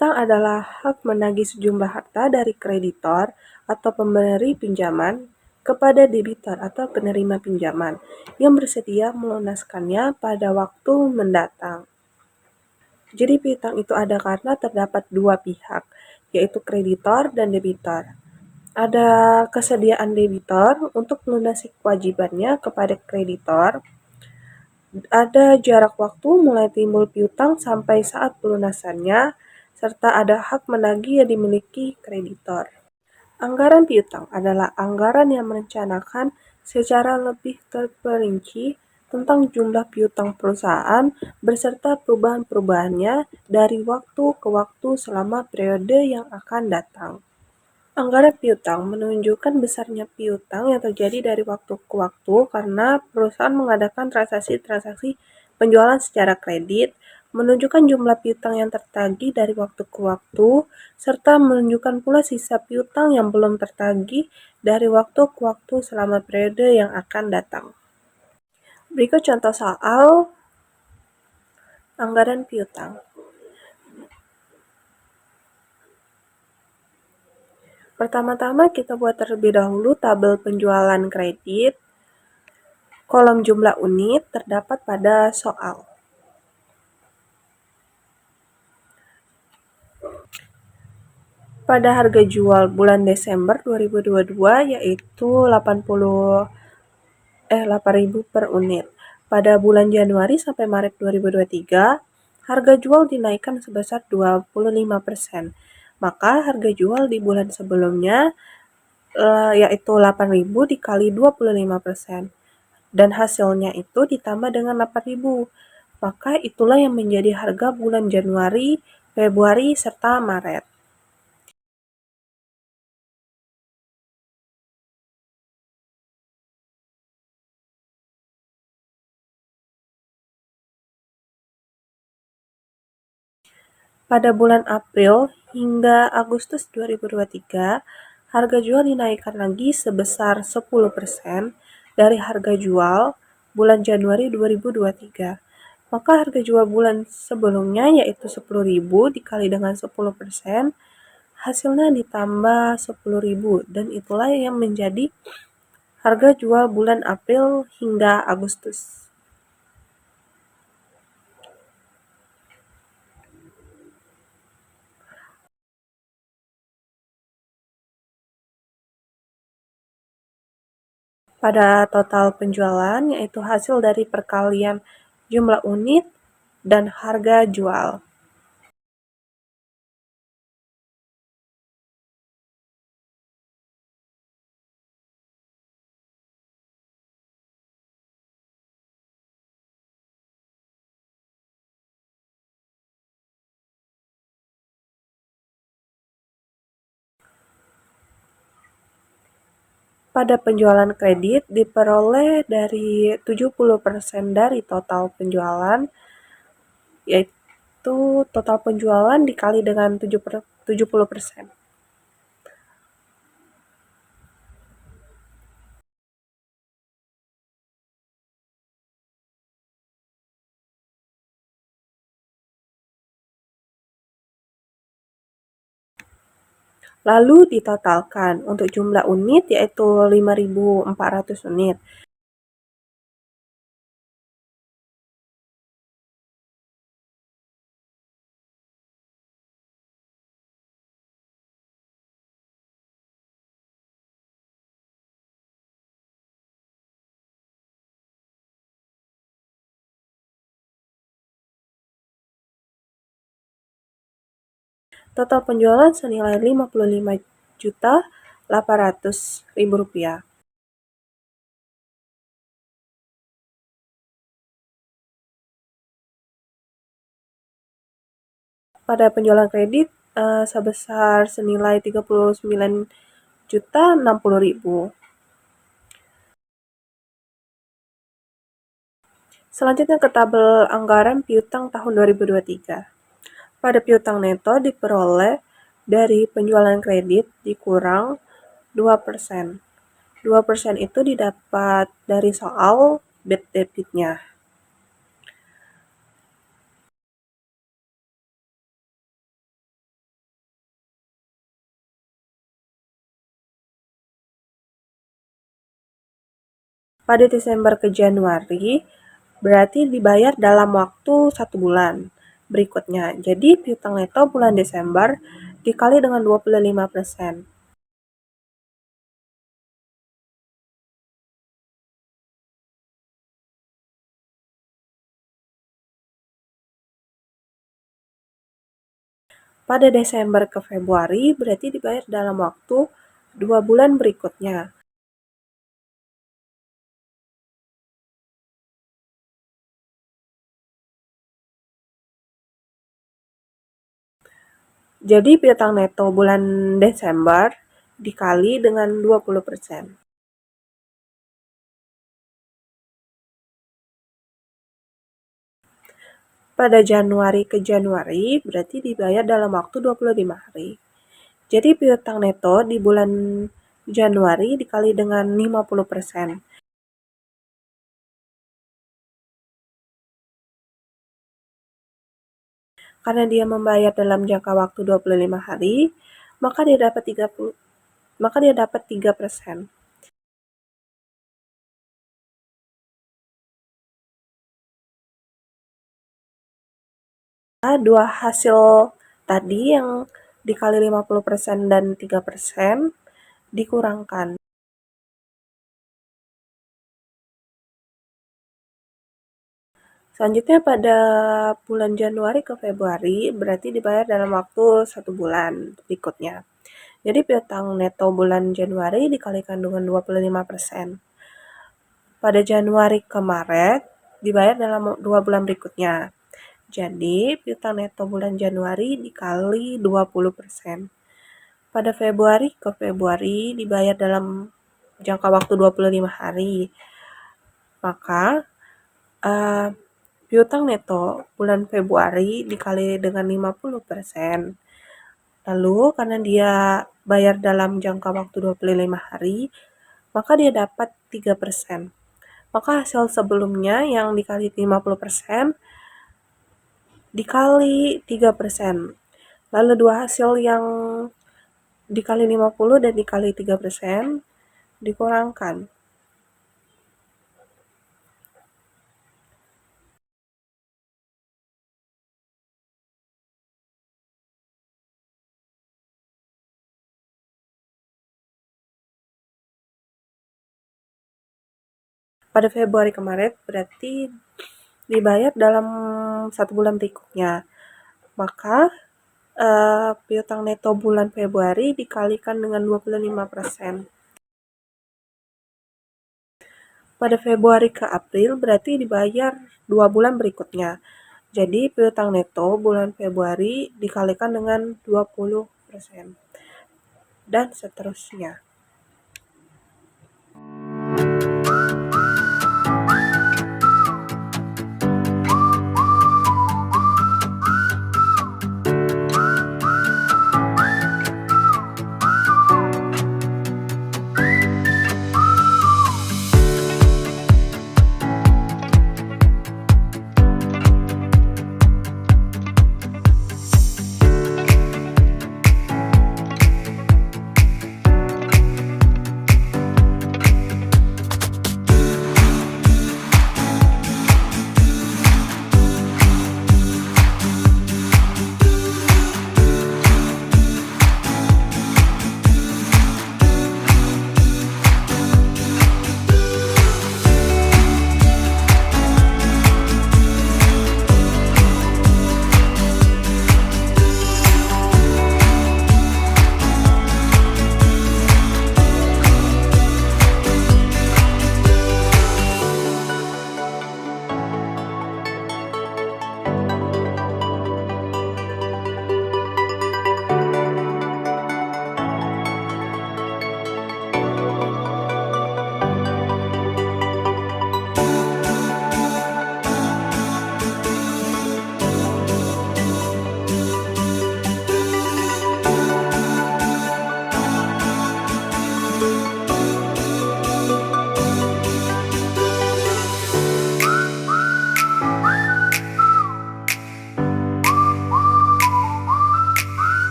Piutang adalah hak menagih sejumlah harta dari kreditor atau pemberi pinjaman kepada debitor atau penerima pinjaman yang bersedia melunaskannya pada waktu mendatang. Jadi piutang itu ada karena terdapat dua pihak, yaitu kreditor dan debitor. Ada kesediaan debitor untuk melunasi kewajibannya kepada kreditor. Ada jarak waktu mulai timbul piutang sampai saat pelunasannya, serta ada hak menagih yang dimiliki kreditor. Anggaran piutang adalah anggaran yang merencanakan secara lebih terperinci tentang jumlah piutang perusahaan beserta perubahan-perubahannya dari waktu ke waktu selama periode yang akan datang. Anggaran piutang menunjukkan besarnya piutang yang terjadi dari waktu ke waktu karena perusahaan mengadakan transaksi-transaksi penjualan secara kredit, menunjukkan jumlah piutang yang tertagih dari waktu ke waktu, serta menunjukkan pula sisa piutang yang belum tertagih dari waktu ke waktu selama periode yang akan datang. Berikut contoh soal anggaran piutang. Pertama-tama kita buat terlebih dahulu tabel penjualan kredit. Kolom jumlah unit terdapat pada soal. Pada harga jual bulan Desember 2022 yaitu 8.000 per unit. Pada bulan Januari sampai Maret 2023, harga jual dinaikkan sebesar 25%. Maka harga jual di bulan sebelumnya yaitu 8.000 dikali 25%. Dan hasilnya itu ditambah dengan 8.000. Maka itulah yang menjadi harga bulan Januari, Februari, serta Maret. Pada bulan April hingga Agustus 2023, harga jual dinaikkan lagi sebesar 10% dari harga jual bulan Januari 2023. Maka harga jual bulan sebelumnya yaitu 10.000 dikali dengan 10%, hasilnya ditambah 10.000 dan itulah yang menjadi harga jual bulan April hingga Agustus. Pada total penjualan yaitu hasil dari perkalian jumlah unit dan harga jual. Pada penjualan kredit diperoleh dari 70% dari total penjualan, yaitu total penjualan dikali dengan 70%. Lalu ditotalkan untuk jumlah unit yaitu 5.400 unit. Total penjualan senilai Rp55.800.000. Pada penjualan kredit sebesar senilai Rp39.060.000. Selanjutnya ke tabel anggaran piutang tahun 2023. Pada piutang neto diperoleh dari penjualan kredit dikurang 2%. 2% itu didapat dari soal bad debitnya. Pada Desember ke Januari, berarti dibayar dalam waktu 1 bulan berikutnya. Jadi piutang neto bulan Desember dikali dengan 25%. Pada Desember ke Februari berarti dibayar dalam waktu 2 bulan berikutnya. Jadi piutang neto bulan Desember dikali dengan 20%. Pada Januari ke Januari berarti dibayar dalam waktu 25 hari. Jadi piutang neto di bulan Januari dikali dengan 50%. Karena dia membayar dalam jangka waktu 25 hari, maka dia dapat 3%. Dua hasil tadi yang dikali 50% dan 3% dikurangkan. Selanjutnya pada bulan Januari ke Februari berarti dibayar dalam waktu 1 bulan berikutnya. Jadi piutang neto bulan Januari dikalikan dengan 25%. Pada Januari ke Maret dibayar dalam 2 bulan berikutnya. Jadi piutang neto bulan Januari dikali 20%. Pada Februari ke Februari dibayar dalam jangka waktu 25 hari. Maka piutang neto bulan Februari dikali dengan 50%. Lalu karena dia bayar dalam jangka waktu 25 hari, maka dia dapat 3%. Maka hasil sebelumnya yang dikali 50% dikali 3%. Lalu dua hasil yang dikali 50 dan dikali 3% dikurangkan. Pada Februari kemarin berarti dibayar dalam 1 bulan berikutnya. Maka piutang neto bulan Februari dikalikan dengan 25%. Pada Februari ke April berarti dibayar 2 bulan berikutnya. Jadi piutang neto bulan Februari dikalikan dengan 20%. Dan seterusnya.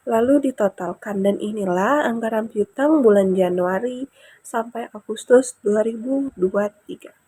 lalu ditotalkan, dan inilah anggaran piutang bulan Januari sampai Agustus 2023.